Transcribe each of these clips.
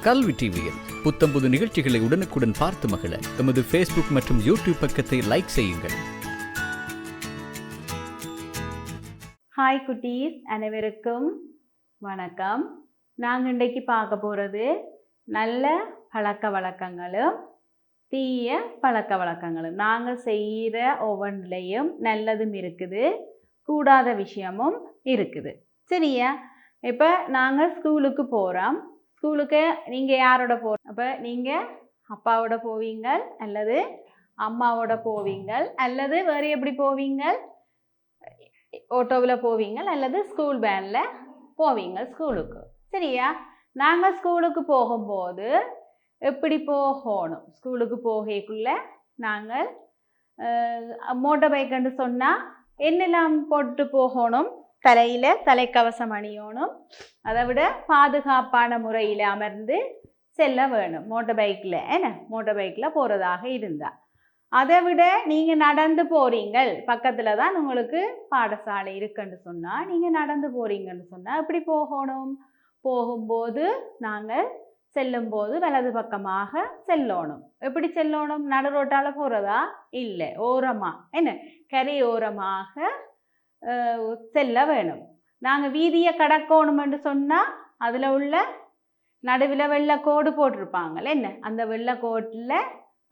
கல்வி டிவியில் புத்தம்புது நிகழ்ச்சிகளை உடனுக்குடன் பார்த்து மகிழ எமது ஃபேஸ்புக் மற்றும் யூடியூப் பக்கத்தை லைக் செய்யுங்கள். ஹாய் குட்டீஸ், அனைவருக்கும் வணக்கம். நாங்கள் இன்றைக்கு பார்க்க போகிறது நல்ல பழக்க வழக்கங்களும் தீய பழக்க வழக்கங்களும். நாங்கள் செய்கிற ஒவ்வொன்றிலையும் நல்லதும் இருக்குது, கூடாத விஷயமும் இருக்குது. சரியா? இப்போ நாங்கள் ஸ்கூலுக்கு போகிறோம். ஸ்கூலுக்கு நீங்கள் யாரோட அப்போ நீங்கள் அப்பாவோட போவீங்க, அல்லது அம்மாவோட போவீங்க, அல்லது வேறு எப்படி போவீங்க? ஆட்டோவில் போவீங்க, அல்லது ஸ்கூல் வேனில் போவீங்க ஸ்கூலுக்கு. சரியா? நாங்கள் ஸ்கூலுக்கு போகும்போது எப்படி போகணும்? ஸ்கூலுக்கு போகக்குள்ள நாங்கள் மோட்டர் பைக்குன்னு சொன்னால் என்னெல்லாம் போட்டு போகணும்? தலையில் தலைக்கவசம் அணியணும். அதை விட பாதுகாப்பான முறையில் அமர்ந்து செல்ல வேணும் மோட்டர் பைக்கில். மோட்டர் பைக்கில் போகிறதாக இருந்தால். அதை விட நீங்கள் நடந்து போகிறீங்கள், பக்கத்தில் தான் உங்களுக்கு பாடசாலை இருக்குன்னு சொன்னால் நீங்கள் நடந்து போகிறீங்கன்னு சொன்னால் எப்படி போகணும்? போகும்போது நாங்கள் செல்லும்போது வலது பக்கமாக செல்லணும். எப்படி செல்லணும்? நடு ரோட்டால் போகிறதா? இல்லை, ஓரமாக கரை ஓரமாக செல்ல வேணும். நாங்கள் வீதியை கடக்கணுமென்று சொன்னால் அதில் உள்ள நடுவில் வெள்ளைக்கோடு போட்டிருப்பாங்க. அந்த வெள்ளைக்கோட்டில்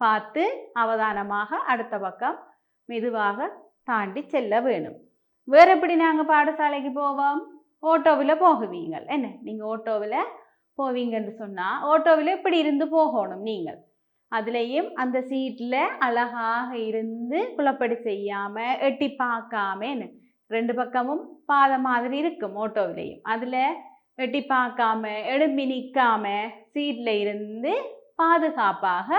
பார்த்து அவதானமாக அடுத்த பக்கம் மெதுவாக தாண்டி செல்ல வேணும். வேறு எப்படி நாங்கள் பாடசாலைக்கு போவோம்? ஆட்டோவில் போகுவீங்க. நீங்கள் ஆட்டோவில் போவீங்கன்னு சொன்னால் ஆட்டோவில் இப்படி இருந்து போகணும். நீங்கள் அதுலேயும் அந்த சீட்டில் அழகாக இருந்து குழப்படி செய்யாமல் எட்டி பார்க்காம ரெண்டு பக்கமும் பாதை மாதிரி இருக்கும் ஆட்டோவிலையும். அதில் எட்டி பார்க்காம எழும்பி நிற்காம சீட்டில் இருந்து பாதுகாப்பாக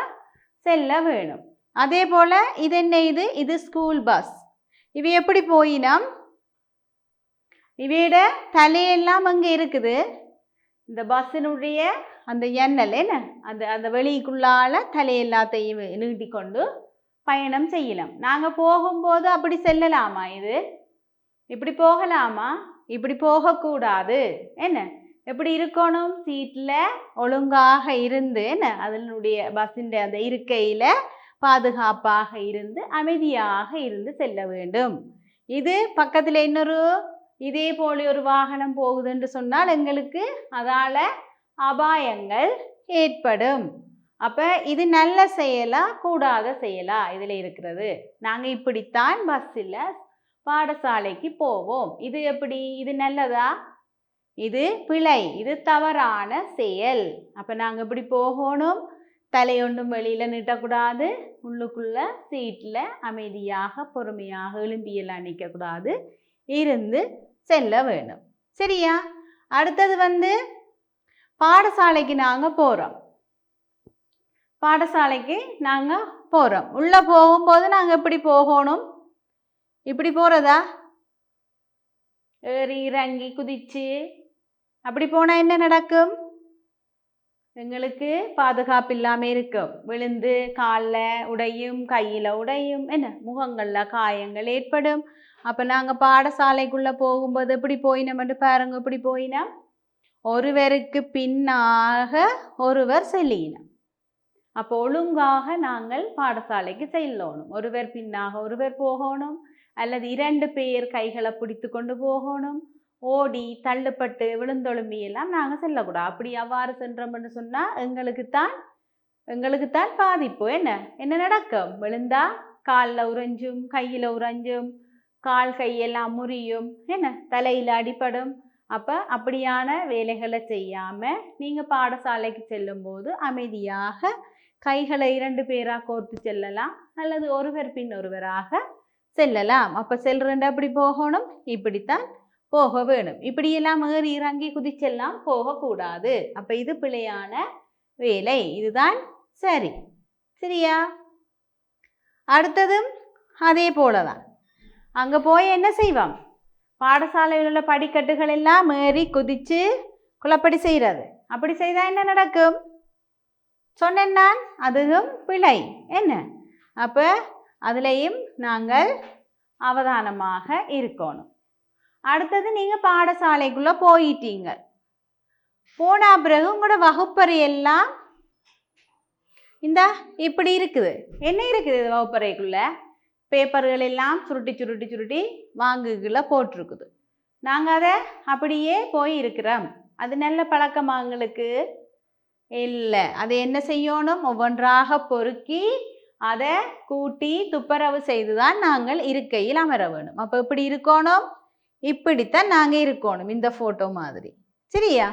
செல்ல வேணும். அதே போல் இது என்ன? இது ஸ்கூல் பஸ். இவை எப்படி போயினோம்? இவையோட தலையெல்லாம் அங்கே இருக்குது. இந்த பஸ்ஸினுடைய அந்த எண்ணல் அந்த வெளிக்குள்ளால தலையெல்லாத்தையும் நீட்டி கொண்டு பயணம் செய்யலாம். நாங்கள் போகும்போது அப்படி செல்லலாமா? இப்படி போகலாமா? இப்படி போகக்கூடாது. எப்படி இருக்கணும்? சீட்டில் ஒழுங்காக இருந்து அதனுடைய பஸ்ஸின் அந்த இருக்கையில் பாதுகாப்பாக இருந்து அமைதியாக இருந்து செல்ல வேண்டும். இது பக்கத்தில் இன்னொரு இதே போல ஒரு வாகனம் போகுதுன்னு சொன்னால் எங்களுக்கு அதால் அபாயங்கள் ஏற்படும். அப்போ இது நல்ல செயலா கூடாத செயலா இதில் இருக்கிறது? நாங்கள் இப்படித்தான் பஸ்ஸில் பாடசாலைக்கு போவோம். இது எப்படி? இது நல்லதா? இது பிழை, இது தவறான செயல். அப்போ நாங்கள் இப்படி போகணும். தலையொன்றும் வெளியில் நீட்டக்கூடாது. உள்ளுக்குள்ள சீட்டில் அமைதியாக பொறுமையாக எழும்பியெல்லாம் நிற்கக்கூடாது, இருந்து செல்ல வேணும். சரியா? அடுத்தது பாடசாலைக்கு நாங்கள் போகிறோம். பாடசாலைக்கு நாங்கள் போகிறோம். உள்ளே போகும்போது நாங்கள் எப்படி போகணும்? இப்படி போகிறதா? ஏறி இறங்கி குதிச்சு அப்படி போனால் என்ன நடக்கும்? எங்களுக்கு பாதுகாப்பு இல்லாமல் இருக்கும். விழுந்து காலில் உடையும், கையில் உடையும், முகங்களில் காயங்கள் ஏற்படும். அப்போ நாங்கள் பாடசாலைக்குள்ளே போகும்போது எப்படி போயினோம்னு பாருங்க. எப்படி போயினோம்? ஒருவருக்கு பின்னாக ஒருவர் செல்லினோம். அப்போ ஒழுங்காக நாங்கள் பாடசாலைக்கு செல்லணும். ஒருவர் பின்னாக ஒருவர் போகணும், அல்லது 2 பேர் கைகளை பிடித்து கொண்டு போகணும். ஓடி தள்ளுப்பட்டு விழுந்தொழும்பியெல்லாம் நாங்கள் செல்லக்கூடாது. அப்படி அவ்வாறு சென்றோம்னு சொன்னால் எங்களுக்குத்தான் பாதிப்பு. என்ன நடக்கும்? விழுந்தா காலில் உறைஞ்சும், கையில் உறைஞ்சும், கால் கையெல்லாம் முறியும், தலையில் அடிப்படும். அப்போ அப்படியான வேலைகளை செய்யாமல் நீங்கள் பாடசாலைக்கு செல்லும்போது அமைதியாக கைகளை 2 பேராக கோர்த்து செல்லலாம், அல்லது ஒருவர் பின் ஒருவராக செல்லலாம். அப்போ செல்றேன் அப்படி போகணும், இப்படித்தான் போக வேணும். இப்படியெல்லாம் ஏறி இறங்கி குதிச்செல்லாம் போகக்கூடாது. அப்போ இது பிழையான வேலை, இதுதான் சரி. சரியா? அடுத்ததும் அதே போல தான். அங்கே போய் என்ன செய்வோம்? பாடசாலையில் உள்ள படிக்கட்டுகள் எல்லாம் ஏறி குதித்து குழப்படி செய்கிறது. அப்படி செய்தால் என்ன நடக்கும்? சொன்னேன் நான், அதுவும் பிழை. அப்போ அதுலேயும் நாங்கள் அவதானமாக இருக்கணும். அடுத்தது நீங்கள் பாடசாலைக்குள்ளே போயிட்டீங்க. போன பிறகு உங்களோட வகுப்பறை எல்லாம் இந்த இப்படி இருக்குது. என்ன இருக்குது வகுப்பறைக்குள்ள? பேப்பர்கள் எல்லாம் சுருட்டி சுருட்டி சுருட்டி வாங்குகளை போட்டிருக்குது. நாங்கள் அதை அப்படியே போய் இருக்கிறோம். அது நல்ல பழக்கமா எங்களுக்கு இல்லை. அதை என்ன செய்யணும்? ஒவ்வொன்றாக பொறுக்கி அதை கூட்டி துப்புரவு செய்து தான் நாங்கள் இருக்கையில் அமர வேணும். அப்போ இப்படி இருக்கணும், இப்படித்தான் நாங்கள் இருக்கணும். இந்த ஃபோட்டோ மாதிரி சரியா?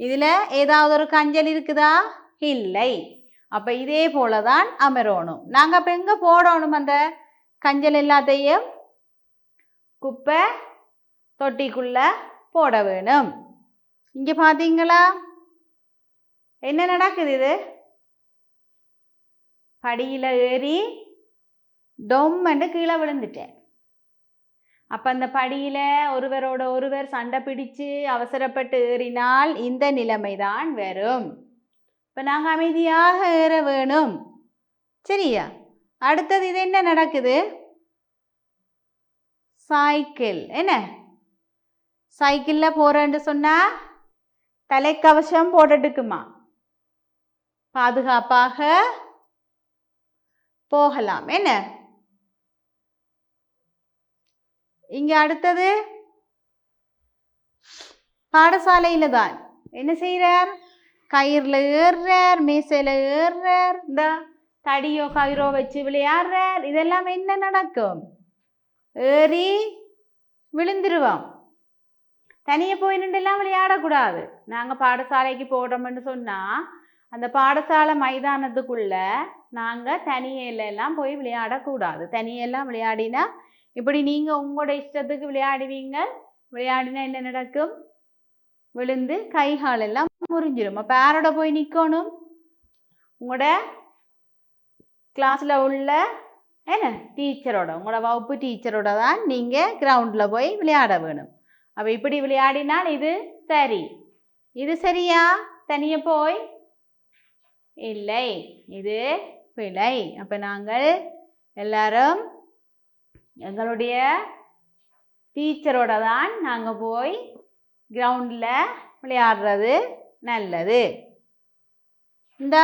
இதில் ஏதாவது ஒரு கஞ்சல் இருக்குதா? இல்லை. அப்போ இதே போல தான் அமரணும். நாங்கள் அப்போ எங்கே போடணும்? அந்த கஞ்சல் எல்லாத்தையும் குப்பை தொட்டிக்குள்ள போட வேணும். இங்கே பார்த்தீங்களா என்ன நடக்குது? இது படியில் ஏறி டொம்மண்டு கீழே விழுந்துட்டேன். அப்போ அந்த படியில் ஒருவரோட ஒருவர் சண்டை பிடிச்சு அவசரப்பட்டு ஏறினால் இந்த நிலைமை தான் வரும். இப்போ நாங்கள் அமைதியாக ஏற வேணும் சரியா? அடுத்தது இது என்ன நடக்குது? சைக்கிள். என்ன சைக்கிளில் போகிறேன்னு சொன்னால் தலைக்கவசம் போட்டுட்டுக்குமா, பாதுகாப்பாக போகலாம். என்ன இங்க அடுத்தது பாடசாலையில தான் என்ன செய்யறார்? கயிறுல ஏறுறார், மேசையில ஏறுறார், இந்த தடியோ கயிறோ வச்சு விளையாடுறார். இதெல்லாம் என்ன நடக்கும்? ஏறி விழுந்துருவோம். தனியாக போய் நின்றெல்லாம் விளையாடக்கூடாது. நாங்கள் பாடசாலைக்கு போடுறோம்னு சொன்னால் அந்த பாடசாலை மைதானத்துக்குள்ள நாங்கள் தனியெல்லாம் போய் விளையாடக்கூடாது. தனியெல்லாம் விளையாடினா இப்படி நீங்கள் உங்களோட இஷ்டத்துக்கு விளையாடுவீங்க. விளையாடினா என்ன நடக்கும்? விழுந்து கை காலெல்லாம் முறிஞ்சிடும். அப்போ யாரோட போய் நிற்கணும்? உங்களோட கிளாஸில் உள்ள என்ன டீச்சரோட, உங்களோட வகுப்பு டீச்சரோட தான் நீங்கள் கிரவுண்டில் போய் விளையாட வேணும். அப்போ இப்படி விளையாடினால் இது சரி. இது சரியா? தனியே போய் இல்லை, இது பிழை. அப்போ நாங்கள் எல்லாரும் எங்களுடைய டீச்சரோட தான் நாங்கள் போய் கிரவுண்டில் விளையாடுறது நல்லது. இந்த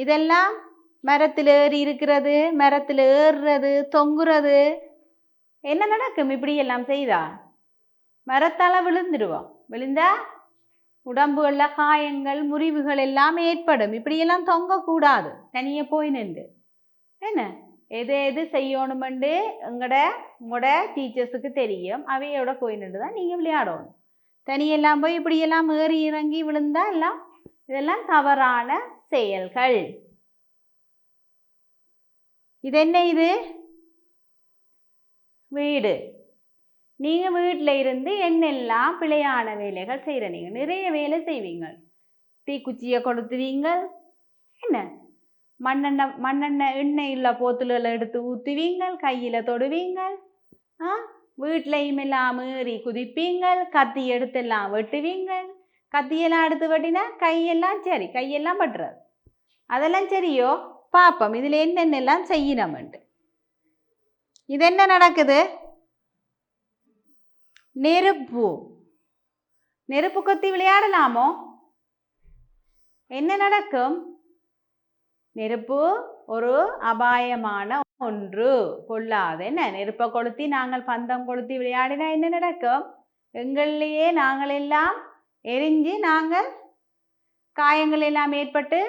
இதெல்லாம் மரத்தில் ஏறி இருக்கிறது, மரத்தில் ஏறுறது, தொங்குறது என்ன நடக்கும்? இப்படி எல்லாம் செய்தா மரத்தால் விழுந்துடுவோம். விழுந்தா உடம்புகளில் காயங்கள் முறிவுகள் எல்லாம் ஏற்படும். இப்படியெல்லாம் தொங்கக்கூடாது. தனியே போய் நின்று என்ன எது எது செய்யணுமெண்டு உங்களோட டீச்சர்ஸுக்கு தெரியும். அவையோட போய் நின்று தான் நீங்கள் விளையாடணும். தனியெல்லாம் போய் இப்படியெல்லாம் ஏறி இறங்கி விழுந்தா எல்லாம் இதெல்லாம் தவறான செயல்கள். இது என்ன? இது வீடு. நீங்கள் வீட்டில் இருந்து என்னெல்லாம் பிழையான வேலைகள் செய்கிற? நீங்கள் நிறைய வேலை செய்வீங்க. தீக்குச்சியை கொடுத்துவீங்க. என்ன மண்ணெண்ணெய் எண்ணெய் இல்லை போத்துகளை எடுத்து ஊற்றுவீங்க, கையில் தொடுவீங்க. வீட்லையும் எல்லாம் ஏறி குதிப்பீங்க, கத்தி எடுத்தெல்லாம் வெட்டுவீங்க. கத்தியெல்லாம் எடுத்து வெட்டினா கையெல்லாம் சரி, கையெல்லாம் பட்டுறது. அதெல்லாம் சரியோ? பார்ப்போம் இதில் என்னென்னலாம் செய்யணும்ட்டு. இது என்ன நடக்குது? நெருப்பு. நெருப்பு கொத்தி விளையாடலாமோ? என்ன நடக்கும்? நெருப்பு ஒரு அபாயமான ஒன்று, பொல்லாது. என்ன நெருப்பை கொளுத்தி நாங்கள் பந்தம் கொளுத்தி விளையாடினா என்ன நடக்கும்? எங்கள்லேயே நாங்கள் எல்லாம் எரிஞ்சு நாங்கள் காயங்கள் எல்லாம் ஏற்பட்டு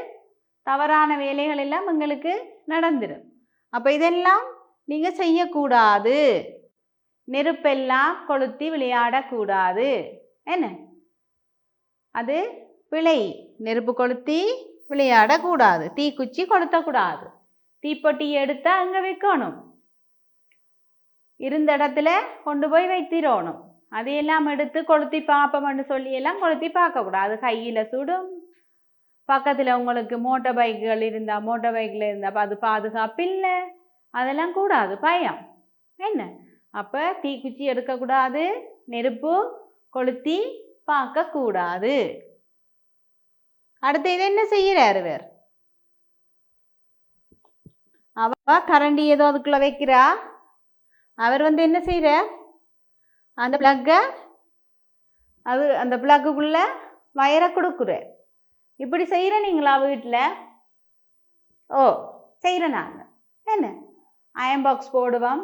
தவறான வேலைகள் எல்லாம் எங்களுக்கு நடந்துடும். அப்போ இதெல்லாம் நீங்கள் செய்யக்கூடாது. நெருப்பெல்லாம் கொளுத்தி விளையாடக்கூடாது. என்ன அது பிழை. நெருப்பு கொளுத்தி விளையாடக்கூடாது. தீக்குச்சி கொளுத்தக்கூடாது. தீப்பொட்டி எடுத்தா அங்கே வைக்கணும். இருந்த இடத்துல கொண்டு போய் வைத்திடணும். அதையெல்லாம் எடுத்து கொளுத்தி பார்ப்போம்னு சொல்லி எல்லாம் கொளுத்தி பார்க்கக்கூடாது. கையில் சுடும். பக்கத்தில் உங்களுக்கு மோட்டார் பைக்குகள் இருந்தால், மோட்டார் பைக்கில் இருந்தால் அது பாதுகாப்பு இல்லை. அதெல்லாம் கூடாது, பயம். என்ன அப்போ தீக்குச்சி எடுக்கக்கூடாது, நெருப்பு கொளுத்தி பார்க்கக்கூடாது. அடுத்து இது என்ன செய்யறாரு? வேறு அவ கரண்டி ஏதோ அதுக்குள்ள வைக்கிறா. அவர் என்ன செய்யறார்? அந்த பிளக்கை அந்த பிளக்குக்குள்ள வயரை கொடுக்குறார். இப்படி செய்கிறீங்களா வீட்டில்? ஓ செய்கிறேன் நாங்கள். என்ன அயன் பாக்ஸ் போடுவோம்,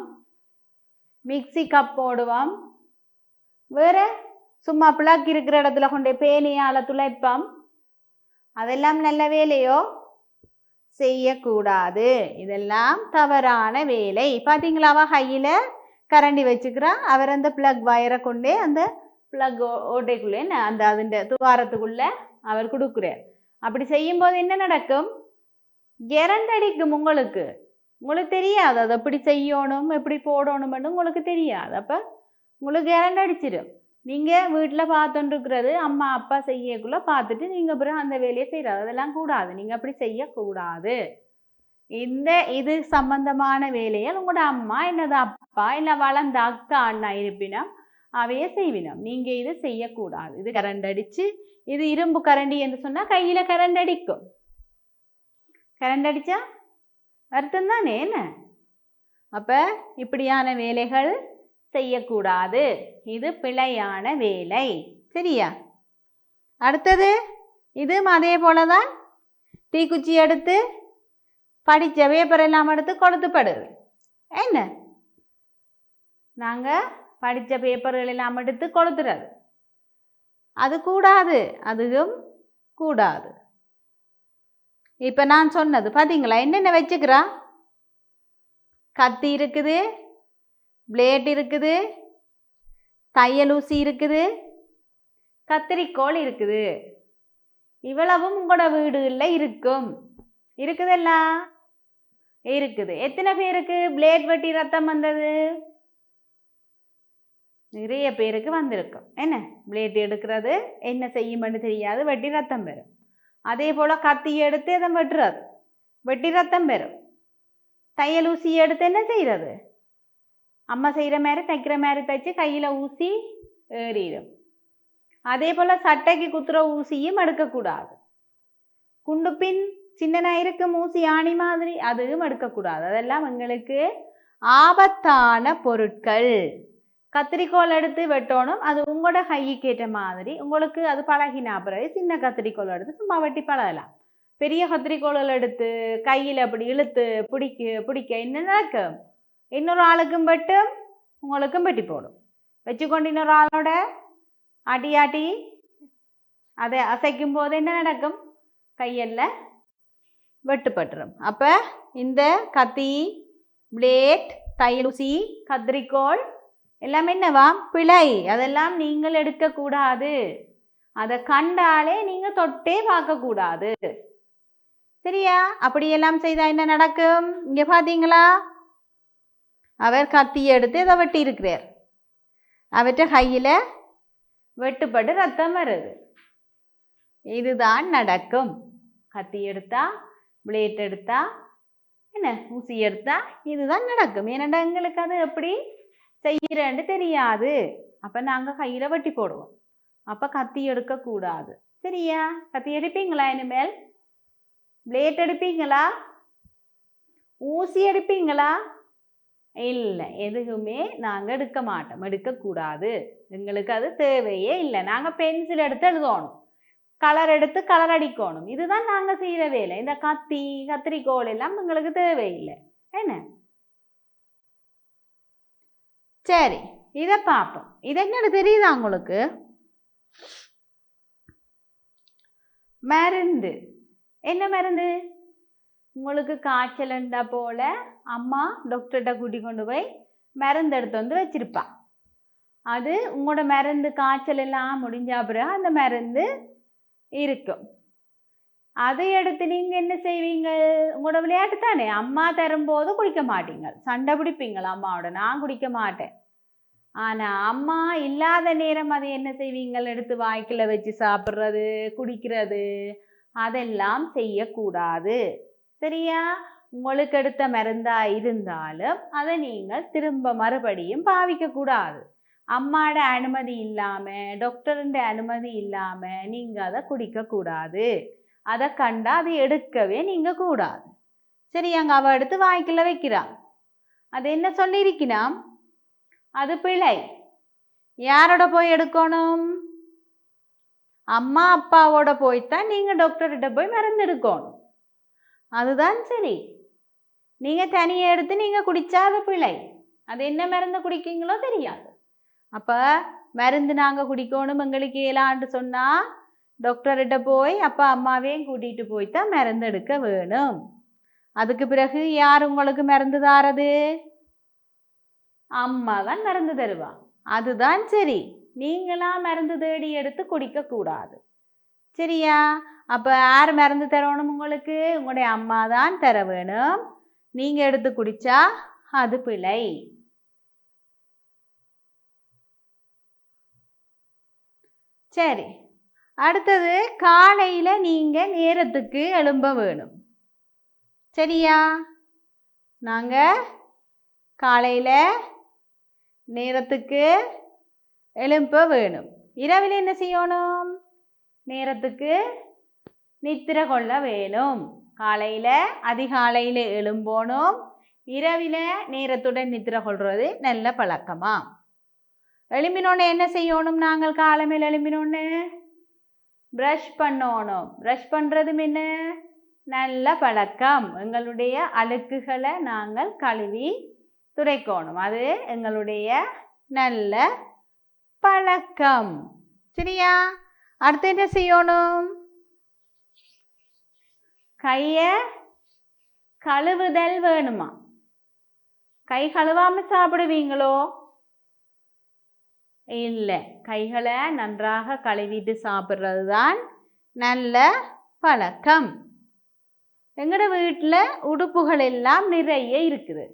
மிக்சி கப் போடுவோம், வேறு சும்மா பிளாக் இருக்கிற இடத்துல கொண்டு பேனியால் துளைப்போம். அதெல்லாம் நல்ல வேலையோ? செய்யக்கூடாது. இதெல்லாம் தவறான வேலை. பார்த்தீங்களாவா, கையில் கரண்டி வச்சுக்கிறா, அவர் அந்த பிளக் வயரை கொண்டே அந்த பிளக் ஓட்டைக்குள்ளே அந்த அதுண்ட துவாரத்துக்குள்ளே அவர் கொடுக்குறார். அப்படி செய்யும்போது என்ன நடக்கும்? கரண்டடிக்கும். உங்களுக்கு தெரியாது அது எப்படி செய்யணும், எப்படி போடணும்னு உங்களுக்கு தெரியாது. அப்போ உங்களுக்கு கரண்டடிச்சிடும். நீங்கள் வீட்டில் பார்த்துட்டுருக்கிறது அம்மா அப்பா செய்யக்குள்ளே பார்த்துட்டு நீங்கள் அப்புறம் அந்த வேலையை செய்கிறாது. அதெல்லாம் கூடாது. நீங்கள் அப்படி செய்யக்கூடாது. இது சம்பந்தமான வேலையை உங்களோட அம்மா என்னது அப்பா இல்லை வளர்ந்த அக்கா அண்ணா இருப்பினும் அவையே செய்வினோம். நீங்கள் இது செய்யக்கூடாது. இது கரண்ட் அடித்து, இது இரும்பு கரண்டி என்று சொன்னால் கையில் கரண்ட் அடிக்கும். கரண்ட் அடித்தா வருத்தம் தானே என்ன? அப்போ இப்படியான வேலைகள் செய்யக்கூடாது. இது பிழையான வேலை. சரியா? அடுத்தது இதுவும் அதே போல தான். தீக்குச்சி எடுத்து படித்த பேப்பர் எல்லாம் எடுத்து கொளுத்துப்படுது. என்ன நாங்கள் படித்த பேப்பர்கள் எல்லாம் எடுத்து கொளுத்துறது, அது கூடாது. அதுவும் கூடாது. இப்போ நான் சொன்னது பார்த்தீங்களா, என்னென்ன வச்சுக்கிறா? கத்தி இருக்குது, பிளேட் இருக்குது, தையல் ஊசி இருக்குது, கத்திரிக்கோள் இருக்குது. இவ்வளவும் உங்களோட வீடுகளில் இருக்கும். இருக்குதெல்லாம் இருக்குது. எத்தனை பேருக்கு பிளேட் வெட்டி ரத்தம் வந்தது? நிறைய பேருக்கு வந்திருக்கும். என்ன பிளேட் எடுக்கிறது என்ன செய்யும்னு தெரியாது, வெட்டி ரத்தம் பெறும். அதே போல் கத்தி எடுத்து அதை வெட்டுறது, வெட்டி ரத்தம் பெறும். தையல் ஊசி எடுத்து என்ன செய்கிறது? அம்மா செய்கிற மாதிரி தைக்கிற மாதிரி தைச்சு கையில் ஊசி ஏறிடும். அதே போல் சட்டைக்கு குத்துற ஊசியும் எடுக்கக்கூடாது. குண்டுப்பின் சின்னனா இருக்கும் ஊசி ஆணி மாதிரி, அதுவும் எடுக்கக்கூடாது. அதெல்லாம் எங்களுக்கு ஆபத்தான பொருட்கள். கத்திரிக்கோள் எடுத்து வெட்டணும். அது உங்களோட கைக்கு ஏற்ற மாதிரி உங்களுக்கு அது பழகினா பிறகு சின்ன கத்திரிக்கோள் எடுத்து சும்மா வெட்டி பழகலாம். பெரிய கத்திரிக்கோள்கள் எடுத்து கையில் அப்படி இழுத்து பிடிக்க என்ன நடக்கும்? இன்னொரு ஆளுக்கும் வெட்டும், உங்களுக்கும் வெட்டி போடும். வச்சுக்கொண்டு இன்னொரு ஆளோட ஆட்டி அதை அசைக்கும் போது என்ன நடக்கும்? கையெல்லாம் வெட்டுப்பட்டுரும். அப்போ இந்த கத்தி, பிளேட், தையல் ஊசி, கத்திரிக்கோள் எல்லாம் என்னவா? பிழை. அதெல்லாம் நீங்கள் எடுக்கக்கூடாது. அதை கண்டாலே நீங்கள் தொட்டே பார்க்கக்கூடாது. சரியா? அப்படியெல்லாம் செய்தால் என்ன நடக்கும்? இங்கே பார்த்தீங்களா, அவர் கத்தியை எடுத்து இதை வெட்டி இருக்கிறார். அவற்றை கையில் வெட்டுப்பட்டு ரத்தம் வருது. இதுதான் நடக்கும். கத்தி எடுத்தா, பிளேட் எடுத்தா, என்ன ஊசி எடுத்தா இதுதான் நடக்கும். ஏன்னா எங்களுக்கு அது எப்படி செய்கிறேன்னு தெரியாது. அப்போ நாங்கள் கையில் வெட்டி போடுவோம். அப்போ கத்தி எடுக்கக்கூடாது. சரியா? கத்தி எடுப்பீங்களா? இனிமேல் பிளேட் எடுப்பீங்களா? ஊசி எடுப்பீங்களா? இல்லை, எதுவுமே நாங்கள் எடுக்க மாட்டோம். எடுக்கக்கூடாது. எங்களுக்கு அது தேவையே இல்லை. நாங்கள் பென்சில் எடுத்து எழுதணும், கலர் எடுத்து கலர் அடிக்கணும். இதுதான் நாங்கள் செய்கிற வேலை. இந்த கத்தி, கத்திரிக்கோள் எல்லாம் எங்களுக்கு தேவையில்லை. என்ன? சரி, இதை பார்ப்போம். இது என்னன்னு தெரியுதா உங்களுக்கு? மருந்து. என்ன மருந்து? உங்களுக்கு காய்ச்சல் இருந்தா போல அம்மா டாக்டர்கிட்ட கூட்டி கொண்டு போய் மருந்து எடுத்து வந்து வச்சிருப்பா. அது உங்களோட மருந்து காய்ச்சல் எல்லாம் முடிஞ்சா பிறகு அந்த மருந்து இருக்கும். அதை எடுத்து நீங்கள் என்ன செய்வீங்க? உங்களோட விளையாட்டு தானே. அம்மா தரும்போது குடிக்க மாட்டீங்க, சண்டை பிடிப்பீங்களா அம்மாவோட? நான் குடிக்க மாட்டேன். ஆனால் அம்மா இல்லாத நேரம் அதை என்ன செய்வீங்கள்? எடுத்து வாய்க்குள்ள வச்சு சாப்பிட்றது, குடிக்கிறது, அதெல்லாம் செய்யக்கூடாது. சரியா? உங்களுக்கு எடுத்த மருந்தா இருந்தாலும் அதை நீங்கள் திரும்ப மறுபடியும் பாவிக்கக்கூடாது. அம்மாவோட அனுமதி இல்லாமல், டாக்டருடைய அனுமதி இல்லாமல் நீங்கள் அதை குடிக்கக்கூடாது. அதை கண்டா அதை எடுக்கவே நீங்கள் கூடாது. சரியாங்க? அவள் எடுத்து வாய்க்குள்ள வைக்கிறான். அது என்ன சொல்லியிருக்கிறான்? அது பிழை. யாரோட போய் எடுக்கணும்? அம்மா அப்பாவோட போய்த்தான் நீங்கள் டாக்டர்கிட்ட போய் மருந்து எடுக்கணும். அதுதான் சரி. நீங்கள் தனியை எடுத்து நீங்கள் குடித்தாத பிள்ளை, அது என்ன மருந்து குடிக்கீங்களோ தெரியாது. அப்போ மருந்து நாங்கள் குடிக்கணும் எங்களுக்கு ஏலான்னு சொன்னால் டாக்டர்கிட்ட போய் அப்பா அம்மாவையும் கூட்டிகிட்டு போய்த்தான் மருந்து எடுக்க வேணும். அதுக்கு பிறகு யார் உங்களுக்கு மருந்து தாரது? அம்மா தான் மருந்து தருவா. அதுதான் சரி. நீங்களா மருந்து தேடி எடுத்து குடிக்கக்கூடாது. சரியா? அப்போ யார் மருந்து தரணும் உங்களுக்கு? உங்களுடைய அம்மா தான் தர வேணும். நீங்கள் எடுத்து குடித்தா அது பிழை. சரி, அடுத்தது காலையில் நீங்கள் நேரத்துக்கு எழும்ப வேணும். சரியா? நாங்கள் காலையில் நேரத்துக்கு எழும்ப வேணும். இரவில் என்ன செய்யணும்? நேரத்துக்கு நித்திரை கொள்ள வேணும். காலையில் அதிகாலையில் எழும்பணும். இரவில் நேரத்துடன் நித்திரை கொள்வது நல்ல பழக்கமா? எழும்பினோன்னு என்ன செய்யணும்? நாங்கள் காலமையில் எழும்பினோன்னு ப்ரஷ் பண்ணணும். ப்ரஷ் பண்ணுறதும் என்ன நல்ல பழக்கம். எங்களுடைய அழுக்குகளை நாங்கள் கழுவி துடைக்கணும். அது எங்களுடைய நல்ல பழக்கம். சரியா? அடுத்து என்ன செய்யணும்? கையை கழுவுதல் வேணுமா? கை கழுவாமல் சாப்பிடுவீங்களோ? இல்லை, கைகளை நன்றாக கழுவிட்டு சாப்பிட்றது தான் நல்ல பழக்கம். எங்களோட வீட்டில் உடுப்புகள் எல்லாம் நிறைய இருக்குது.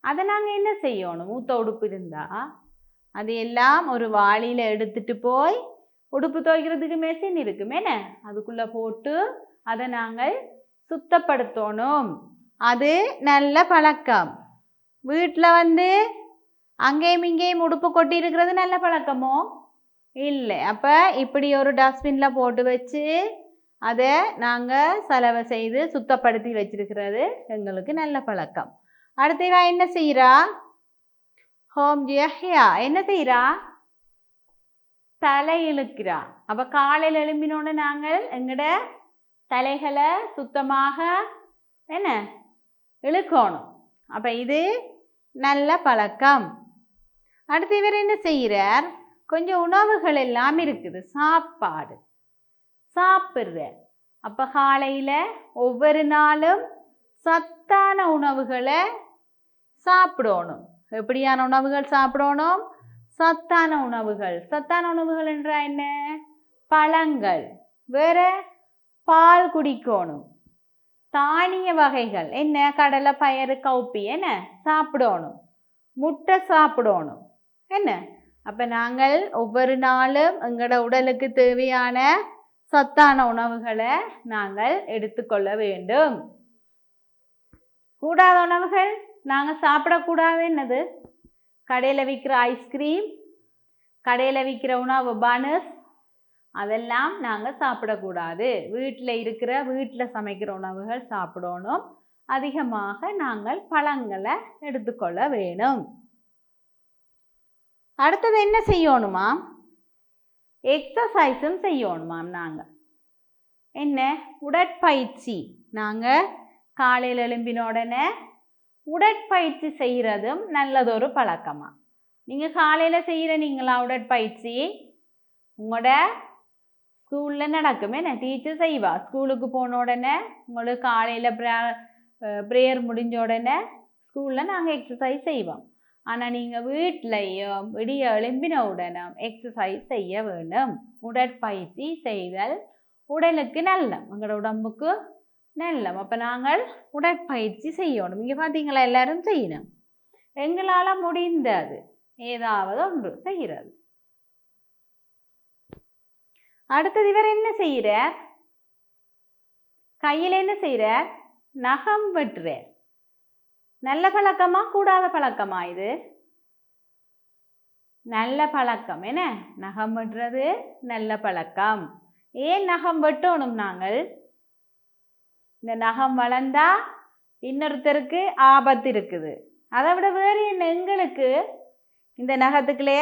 அதை நாங்கள் என்ன செய்யணும்? மூத்த உடுப்பு இருந்தால் அது எல்லாம் ஒரு வாளியில் எடுத்துட்டு போய், உடுப்பு துவைக்கிறதுக்கு மெஷின் இருக்குமேனே, அதுக்குள்ளே போட்டு அதை நாங்கள் சுத்தப்படுத்தணும். அது நல்ல பழக்கம். வீட்டில் அங்கேயும் இங்கேயும் உடுப்பு கொட்டி இருக்கிறது நல்ல பழக்கமோ? இல்லை. அப்போ இப்படி ஒரு டஸ்ட்பினில் போட்டு வச்சு அதை நாங்கள் செலவு செய்து சுத்தப்படுத்தி வச்சிருக்கிறது எங்களுக்கு நல்ல பழக்கம். அடுத்த என்ன செய்கிறா? ஹோம் ஜியா என்ன செய்கிறா? தலை இழுக்கிறா. அப்போ காலையில் எழும்பினோன்னு நாங்கள் எங்களோட தலைகளை சுத்தமாக என்ன இழுக்கணும். அப்போ இது நல்ல பழக்கம். அடுத்து இவர் என்ன செய்கிறார்? கொஞ்சம் உணவுகள் எல்லாம் இருக்குது, சாப்பாடு சாப்பிட்றார். அப்போ காலையில் ஒவ்வொரு நாளும் சத்தான உணவுகளை சாப்பிடணும். எப்படியான உணவுகள் சாப்பிடணும்? சத்தான உணவுகள். சத்தான உணவுகள் என்றால் என்ன? பழங்கள், வேற பால் குடிக்கணும், தானிய வகைகள் என்ன கடலை பயறு கவுப்பி என்ன சாப்பிடணும், முட்டை சாப்பிடணும் என்ன. அப்போ நாங்கள் ஒவ்வொரு நாளும் எங்களோட உடலுக்கு தேவையான சத்தான உணவுகளை நாங்கள் எடுத்துக்கொள்ள வேண்டும். கூடாத உணவுகள் நாங்கள் சாப்பிடக்கூடாது. என்னது? கடையில் விற்கிற ஐஸ்கிரீம், கடையில் விற்கிற உணவு பனஸ், அதெல்லாம் நாங்கள் சாப்பிடக்கூடாது. வீட்டில் சமைக்கிற உணவுகள் சாப்பிடணும். அதிகமாக நாங்கள் பழங்களை எடுத்துக்கொள்ள வேணும். அடுத்தது என்ன செய்யணுமா? எக்ஸசைஸும் செய்யணுமாம். நாங்கள் என்ன உடற்பயிற்சி, நாங்கள் காலையில் எழும்பின உடனே உடற்பயிற்சி செய்கிறதும் நல்லதொரு பழக்கமா? நீங்கள் காலையில் செய்கிறீங்களா உடற்பயிற்சி? உங்களோட ஸ்கூலில் நடக்குமே என்ன, டீச்சர் செய்வா. ஸ்கூலுக்கு போன உடனே உங்களுக்கு காலையில் ப்ரேயர் முடிஞ்ச உடனே ஸ்கூலில் நாங்கள் எக்ஸசைஸ் செய்வோம். ஆனால் நீங்கள் வீட்டிலையும் விடிய எழும்பின உடனே எக்ஸசைஸ் செய்ய வேண்டும். உடற்பயிற்சி செய்தல் உடலுக்கு நல்ல, எங்களோட உடம்புக்கு நல்ல. அப்போ நாங்கள் உடற்பயிற்சி செய்யணும். இங்கே பார்த்தீங்களா, எல்லாரும் செய்யணும். எங்களால் முடிந்தது ஏதாவது ஒன்று செய்கிறது. அடுத்தது இவர் என்ன செய்கிறார்? கையில் என்ன செய்கிறார்? நகம் வெட்டுறார். நல்ல பழக்கமா கூடாத பழக்கமா? இது நல்ல பழக்கம். என்ன நகம் வெட்டுறது நல்ல பழக்கம். ஏன் நகம் வெட்டணும்? நாங்கள் இந்த நகம் வளர்ந்தா இன்னொருத்தருக்கு ஆபத்து இருக்குது. அதை விட வேறு என்ன? எங்களுக்கு இந்த நகத்துக்குள்ளே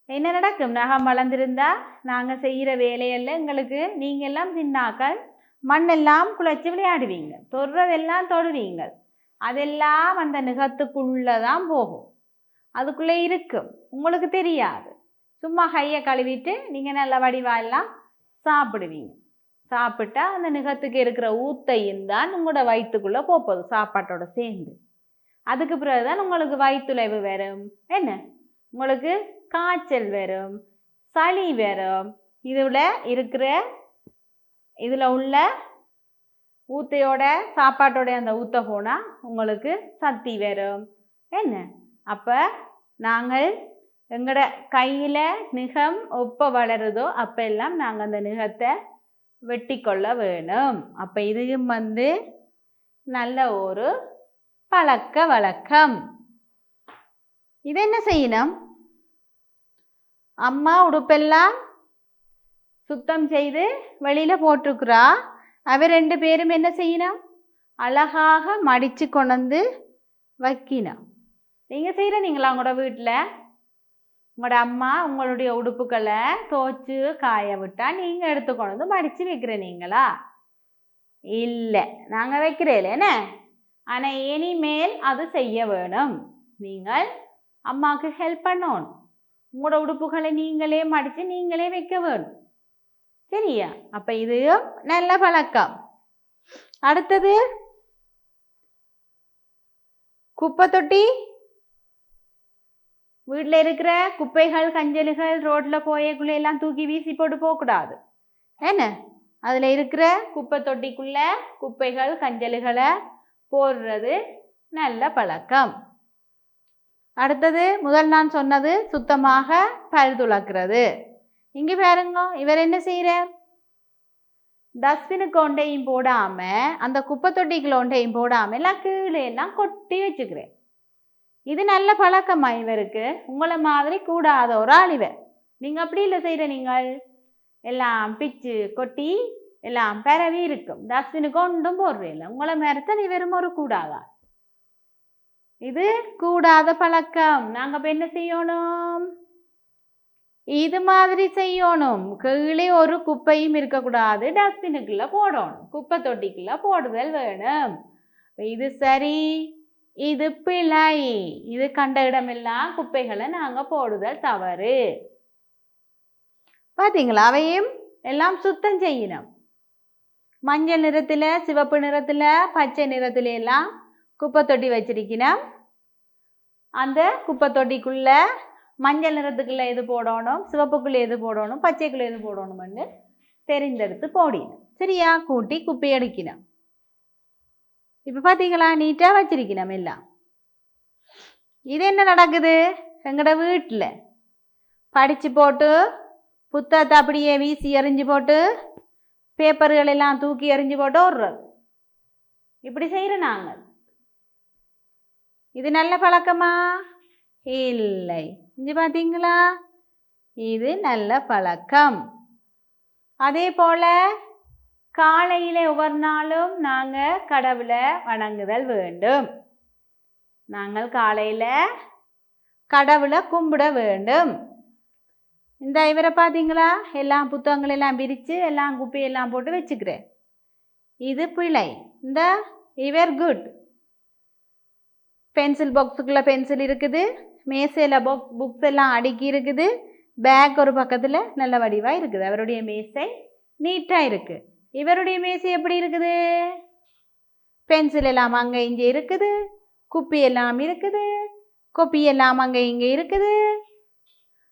என்ன நடக்கும்? நகம் வளர்ந்துருந்தா நாங்கள் செய்கிற வேலையெல்லாம் எங்களுக்கு நீங்கள் எல்லாம் சின்னாக்கள் மண்ணெல்லாம் குழைச்சி விளையாடுவீங்க, தொடுறதெல்லாம் தொடுவீங்க, அதெல்லாம் அந்த நுகத்துக்குள்ளே தான் போகும், அதுக்குள்ளே இருக்கும், உங்களுக்கு தெரியாது. சும்மா கையை கழுவிட்டு நீங்கள் நல்ல வடிவாயெல்லாம் சாப்பிடுவீங்க. சாப்பிட்டா அந்த நுகத்துக்கு இருக்கிற ஊத்தையும் தான் உங்களோட வயிற்றுக்குள்ளே போகுது சாப்பாட்டோட சேர்ந்து. அதுக்கு பிறகுதான் உங்களுக்கு வயிற்றுளைவு வரும், என்ன உங்களுக்கு காய்ச்சல் வரும், சளி வரும். இதில் உள்ள ஊத்தையோட சாப்பாட்டோட அந்த ஊற்ற போனால் உங்களுக்கு சத்தி வரும், என்ன. அப்போ நாங்கள் எங்களோட கையில் நுகம் எப்போ வளருதோ அப்போ எல்லாம் நாங்கள் அந்த நுகத்தை வெட்டி கொள்ள வேணும். அப்போ இதுவும் நல்ல ஒரு பழக்க வழக்கம். இது என்ன செய்யணும்? அம்மா உடுப்பெல்லாம் சுத்தம் செய்து வெளியில் போட்டிருக்குறா. அவர் 2 பேரும் என்ன செய்யணும்? அழகாக மடித்து கொண்டு வைக்கணும். நீங்கள் செய்கிறீங்களா உங்களோட வீட்டில்? உங்களோட அம்மா உங்களுடைய உடுப்புகளை துவைச்சு காய விட்டால் நீங்கள் எடுத்துக்கொண்டு வந்து மடித்து வைக்கிறீங்களா? இல்லை, நாங்கள் வைக்கிறேன் என்ன. ஆனால் இனிமேல் அது செய்ய வேணும். நீங்கள் அம்மாவுக்கு ஹெல்ப் பண்ணணும். உங்களோட உடுப்புகளை நீங்களே மடித்து நீங்களே வைக்க வேணும், சரியா? அப்போ இதுவும் நல்ல பழக்கம். அடுத்தது குப்பை தொட்டி. வீட்டில் இருக்கிற குப்பைகள் கஞ்சல்கள் ரோட்டில் போயக்குள்ளே எல்லாம் தூக்கி வீசி போட்டு போகக்கூடாது, என்ன. அதில் இருக்கிற குப்பை தொட்டிக்குள்ளே குப்பைகள் கஞ்சல்களை போடுறது நல்ல பழக்கம். அடுத்தது முதல் நான் சொன்னது சுத்தமாக பல் துலக்கிறது. இங்கே பாருங்க, இவர் என்ன செய்கிறார்? டஸ்ட்பினுக்கு ஒன்றையும் போடாமல் அந்த குப்பை தொட்டிக்குள்ள ஒன்றையும் போடாமல் எல்லாம் கீழே எல்லாம் கொட்டி வச்சுக்கிறேன். இது நல்ல பழக்கமா இவருக்கு? உங்களை மாதிரி கூடாத ஒரு ஆள் இவர். நீங்கள் அப்படி இல்லை செய்கிற, நீங்கள் எல்லாம் பிச்சு கொட்டி எல்லாம் பரவி இருக்கும், டஸ்ட்பினுக்கு ஒன்றும் போடுறீங்க. உங்களை மாதிரித்தான் இவரும் ஒரு கூடாதா? இது கூடாத பழக்கம். நாங்கள் இப்போ என்ன செய்யணும்? இது மாதிரி செய்யணும். கீழே ஒரு குப்பையும் இருக்கக்கூடாது, டஸ்ட்பினுக்குள்ள போடணும், குப்பை தொட்டிக்குள்ள போடுதல் வேணும். இது சரி, இது பிழை. இது கண்ட இடமெல்லாம் குப்பைகளை நாங்கள் போடுதல் தவறு. பார்த்தீங்களா? அவையும் எல்லாம் சுத்தம் செய்யணும். மஞ்சள் நிறத்தில், சிவப்பு நிறத்தில், பச்சை நிறத்துல எல்லாம் குப்பை தொட்டி வச்சிருக்கணும். அந்த குப்பை தொட்டிக்குள்ள மஞ்சள் நிறத்துக்குள்ள எது போடணும், சிவப்புக்குள்ளே எது போடணும், பச்சைக்குள்ளே எது போடணும்னு தெரிந்தெடுத்து போடணும், சரியா? கூட்டி குப்பை அடிக்கணும். இப்போ பார்த்தீங்களா? நீட்டாக வச்சிருக்கணும் எல்லாம். இது என்ன நடக்குது? எங்களோட வீட்டில் படித்து போட்டு புத்தகத்தை அப்படியே வீசி எறிஞ்சு போட்டு பேப்பர்கள் எல்லாம் தூக்கி எறிஞ்சு போட்டு ஓடுறது, இப்படி செய்கிறோம் நாங்கள். இது நல்ல பழக்கமா? இல்லை. இங்கே பார்த்தீங்களா? இது நல்ல பழக்கம். அதே போல் காலையில் ஒவ்வொரு நாளும் நாங்கள் கடவுளை வணங்குதல் வேண்டும். நாங்கள் காலையில் கடவுளை கும்பிட வேண்டும். இந்த இவரை பார்த்தீங்களா? எல்லாம் புத்தகங்கள் எல்லாம் பிரித்து எல்லாம் குப்பையெல்லாம் போட்டு வச்சுக்கிறேன். இது பிழை. இந்த இவர் குட். பென்சில் பாக்ஸுக்குள்ளே பென்சில் இருக்குது, மேசையில் புக்ஸ் எல்லாம் அடுக்கி இருக்குது, பேக் ஒரு பக்கத்தில் நல்ல வடிவாக இருக்குது. அவருடைய மேசை நீட்டாக இருக்குது. இவருடைய மேசை எப்படி இருக்குது? பென்சில் எல்லாம் அங்கே இங்கே இருக்குது, குப்பி எல்லாம் இருக்குது, கொப்பி எல்லாம் அங்கே இங்கே இருக்குது.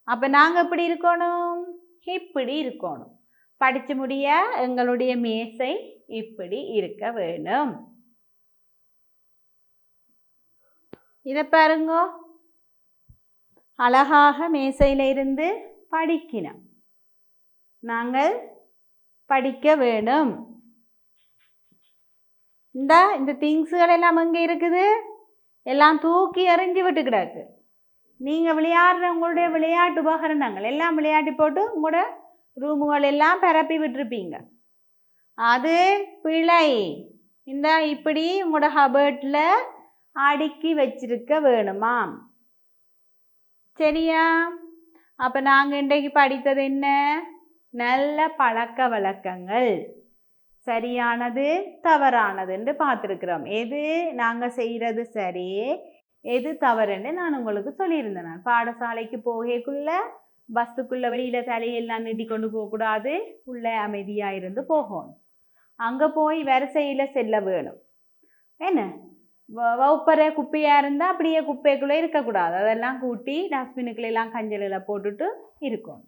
அப்போ நாங்கள் எப்படி இருக்கணும்? இப்படி இருக்கணும். படித்து முடிய எங்களுடைய மேசை இப்படி இருக்க வேணும். இதை பாருங்க, அழகாக மேசையில் இருந்து படிக்கணும். நாங்கள் படிக்க வேணும். இந்த திங்ஸுகள் எல்லாம் எங்கே இருக்குது? எல்லாம் தூக்கி எறிஞ்சு விட்டு கிடக்கு. நீங்கள் விளையாடுற உங்களுடைய விளையாட்டு உபகரணங்கள் எல்லாம் விளையாட்டி போட்டு உங்களோட ரூமுகள் எல்லாம் பரப்பி விட்டுருப்பீங்க. அது பிழை. இப்படி உங்களோட கபோர்டில் அடுக்கி வச்சிருக்க வேணுமா, சரியா? அப்போ நாங்கள் இன்றைக்கு படித்தது என்ன? நல்ல பழக்க வழக்கங்கள், சரியானது தவறானதுன்னு பார்த்துருக்குறோம். எது நாங்கள் செய்கிறது சரி, எது தவறுன்னு நான் உங்களுக்கு சொல்லியிருந்தேன். நான் பாடசாலைக்கு போகக்குள்ள பஸ்ஸுக்குள்ளே வெளியில் தலையெல்லாம் நீட்டி கொண்டு போகக்கூடாது, உள்ளே அமைதியாக இருந்து போகணும். அங்கே போய் வரிசையில் செல்ல வேணும். என்ன வகுப்பறை குப்பையாக இருந்தால் அப்படியே குப்பைக்குள்ளே இருக்கக்கூடாது, அதெல்லாம் கூட்டி டஸ்ட்பினுக்குள்ளெல்லாம் கஞ்சலில் போட்டுட்டு இருக்கணும்.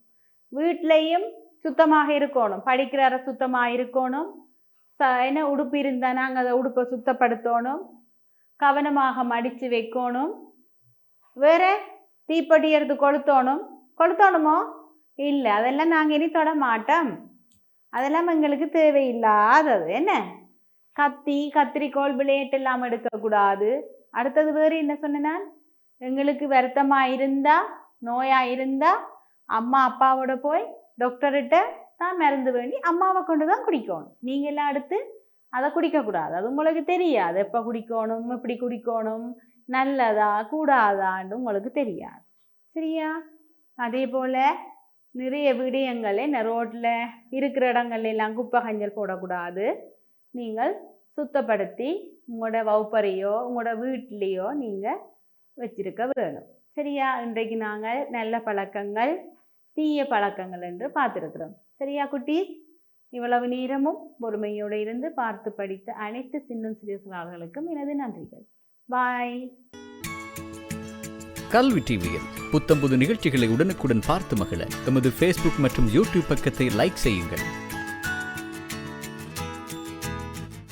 வீட்லேயும் சுத்தமாக இருக்கணும், படிக்கிற அறை சுத்தமாக இருக்கணும். என்ன உடுப்பு இருந்தால் நாங்கள் அதை உடுப்பை சுத்தப்படுத்தணும், கவனமாக மடித்து வைக்கணும். வேற தீப்பெட்டி எடுத்து கொளுத்தணுமோ? இல்லை, அதெல்லாம் நாங்கள் இனி தொட மாட்டோம், அதெல்லாம் எங்களுக்கு தேவையில்லாதது. என்ன கத்திரிக்கோள் பிளேட் எல்லாம் எடுக்கக்கூடாது. அடுத்தது வேறு என்ன சொன்னால், எங்களுக்கு வருத்தமாக இருந்தால் நோயாக இருந்தால் அம்மா அப்பாவோட போய் டாக்டர்கிட்ட தான் மருந்து வேண்டி அம்மாவை கொண்டு தான் குடிக்கணும். நீங்கள்லாம் அடுத்து அதை குடிக்கக்கூடாது, அது உங்களுக்கு தெரியாது. எப்போ குடிக்கணும், எப்படி குடிக்கணும், நல்லதா கூடாதான்னு உங்களுக்கு தெரியாது. சரியா? அதே போல் நிறைய விடயங்கள் ரோட்டில் இருக்கிற இடங்கள்லாம் குப்பை கஞ்சல் போடக்கூடாது. நீங்கள் சுத்தப்படுத்தி உங்களோட வகுப்பறையோ உங்களோட வீட்டிலையோ நீங்கள் வச்சிருக்க வேணும். சரியா? இன்றைக்கு நாங்கள் நல்ல பழக்கங்கள் தீய பழக்கங்கள் என்று பார்த்துருக்குறோம். சரியா குட்டீஸ்? இவ்வளவு நேரமும் பொறுமையோடு இருந்து பார்த்து படித்த அனைத்து சின்ன சிறிய சிறார்களுக்கும் எனது நன்றிகள். பாய். கல்வி டிவியில் புத்தம்புது நிகழ்ச்சிகளை உடனுக்குடன் பார்த்து மகிழ எமது ஃபேஸ்புக் மற்றும் யூடியூப் பக்கத்தை லைக் செய்யுங்கள்.